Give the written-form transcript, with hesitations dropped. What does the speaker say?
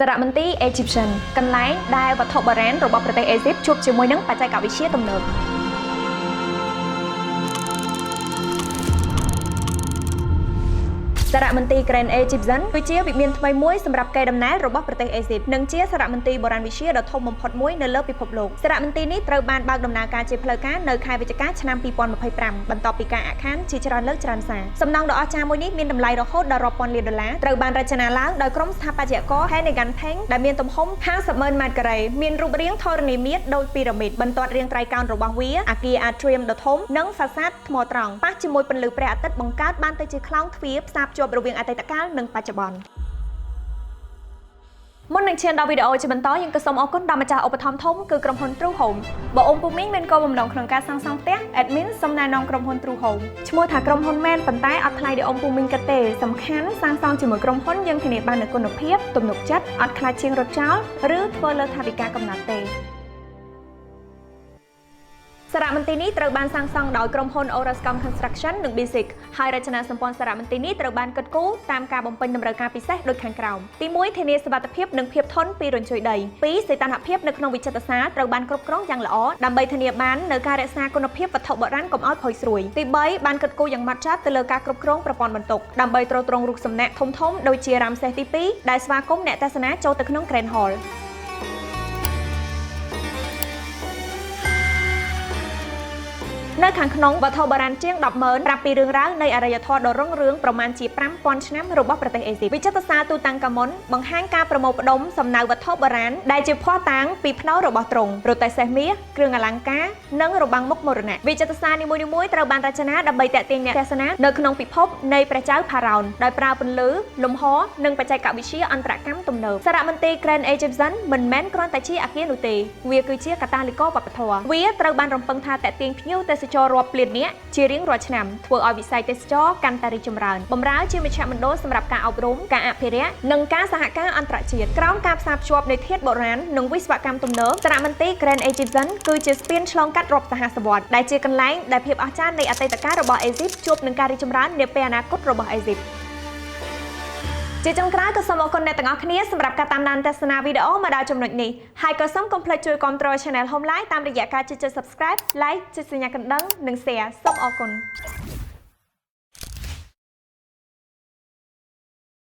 សារមន្ទីរ Egyptian កន្លែងដែលវត្ថុបុរាណរបស់ប្រទេសអេស៊ីបជួបជាមួយនឹងបច្ចេកវិទ្យាទំនើបសារមន្ទីរ Grand Egyptian គឺជាវិមានថ្មីមួយសម្រាប់កេរដំណែលរបស់ប្រទេសអេស៊ីបនិងជាសារមន្ទីរបុរាណវិទ្យាដ៏ធំបំផុតមួយនៅលើពិភពលោកសារមន្ទីរនេះត្រូវបានបើកដំណើរការជាផ្លូវការនៅខែវិច្ឆិកាឆ្នាំ2025បន្ទាប់ពីការអាក់ខានជាច្រើនលើកច្រើនសារសំណង់ដ៏អស្ចារ្យមួយនេះមានតម្លៃរហូតដល់រាប់ពាន់លានដុល្លារត្រូវបានរចនាឡើងដោយក្រុមស្ថាបត្យករ Hennegan Peng ដែលមានទំហំ 50,000 ម៉ែត្រការ៉េមានរូបរាងធរណីមាត្រដូចពីរ៉ាមីតបន្ទាត់រាងត្រីកោណរបស់វាអគារ Atrium ដ៏ធំនិងហ្វាសាតថ្មត្រង់ប៉ះជាមួយពន្លឺព្រះអាទិត្យបង្កើតបានទៅជាខ្លោងទ្វារផ្សារភ្ជាប់រវាងអតីតកាលនិងបច្ចុប្បន្នមុននឹងឈានដល់វីដេអូជាបន្តយើងក៏សូមអរគុណដល់ម្ចាស់ឧបត្ថម្ភធំគឺក្រុមហ៊ុន True Home បើអ៊ំពូមីងមានគោលបំណងក្នុងការសាងសង់ផ្ទះ Admin សូមណែនាំក្រុមហ៊ុន True Home ឈ្មោះថាក្រុមហ៊ុនមែនប៉ុន្តែអត់ថ្លៃដូចអ៊ំពូមីងគិតទេសំខាន់សាងសង់ជាមួយក្រុមហ៊ុនយើងធានាបាននូវគុណភាពទំនុកចិត្តអត់ខ្លាចជាងរត់ចោលឬធ្វើលើថវិកាកំណត់ទេសារមន្ទីរនេះត្រូវបានសាងសង់ដោយក្រុមហ៊ុន Orascom Construction និង Basic ហើយរចនាសម្ព័ន្ធសារមន្ទីរនេះត្រូវបានគិតគូរតាមការបំពេញតម្រូវការពិសេសដូចខាងក្រោមទី1ធានាសុវត្ថិភាពនិងភាពធន់ពីរញ្ជួយដី2សីតុណ្ហភាពនៅក្នុងវិចិត្រសាលត្រូវបានគ្រប់គ្រងយ៉ាងល្អដើម្បីធានាបាននូវការរក្សាគុណភាពវត្ថុបុរាណកុំឲ្យផុយស្រួយទី3បានគិតគូរយ៉ាងម៉ត់ចត់ទៅលើការគ្រប់គ្រងប្រព័ន្ធបន្ទុកដើម្បីទ្រទ្រង់រូបសំណាកធំៗដូចជា Ramses ទី2ដែលស្វាគមន៍អ្នកទស្សនាចូលទៅក្នុង Grand Hallនៅខាងក្នុងវត្ថុបុរាណជាង 100000 ប្រាប់ពីរឿងរ៉ាវនៃអរិយធម៌ដ៏រុងរឿងប្រមាណជា 5000 ឆ្នាំរបស់ប្រទេសអេស៊ីបវិចិត្រសាលទូតាំងកាមុនបង្ហាញការប្រមូលផ្ដុំសំណៅវត្ថុបុរាណដែលជាភស្តុតាងពីផ្នែករបស់ទ្រង់រទេះសេះមាសគ្រឿងអលង្ការនិងរបាំងមុខមរណៈវិចិត្រសាលនីមួយៗត្រូវបានរចនាដើម្បីទាក់ទាញអ្នកទស្សនានៅក្នុងពិភពនៃព្រះចៅផារ៉ោនដោយប្រើពន្លឺលំហនិងបច្ចេកវិទ្យាអន្តរកម្មទំនើបសារមន្ទីរ Grand Egyptian មិនមែនគ្រាន់តែជាអគារនោះទេវាគឺជាកាតាលីករវប្បធម៌វាត្រូវបានរំពឹងថាទាក់ទាញភ្ញៀវទេសចររាប់លាននាក់ជារៀងរាល់ឆ្នាំធ្វើឲ្យវិស័យទេសចរកាន់តែរីកចម្រើនបម្រើជាមជ្ឈមណ្ឌលសម្រាប់ការអប់រំការអភិរក្សនិងការសហការអន្តរជាតិក្រោមការផ្សារភ្ជាប់នៃធាតុបុរាណនិងវិស្វកម្មទំនើបសារមន្ទីរ Grand Egyptian គឺជាស្ពានឆ្លងកាត់រាប់សហសវត្សរ៍ដែលជាកន្លែងដែលភាពអស្ចារ្យនៃអតីតកាលរបស់អេស៊ីបជួបនឹងការរីកចម្រើននាពេលអនាគតរបស់អេស៊ីបជាចុងក្រោយក៏សូមអរគុណអ្នកទាំងអស់គ្នាសម្រាប់ការតាមដានទស្សនាវីដេអូមកដល់ចំណុចនេះហើយក៏សូមកុំភ្លេចជួយគាំទ្រ Channel Home Life តាមរយៈការចុច Subscribe, Like ចុចសញ្ញាកណ្ដឹងនិង Share សូមអរគុណ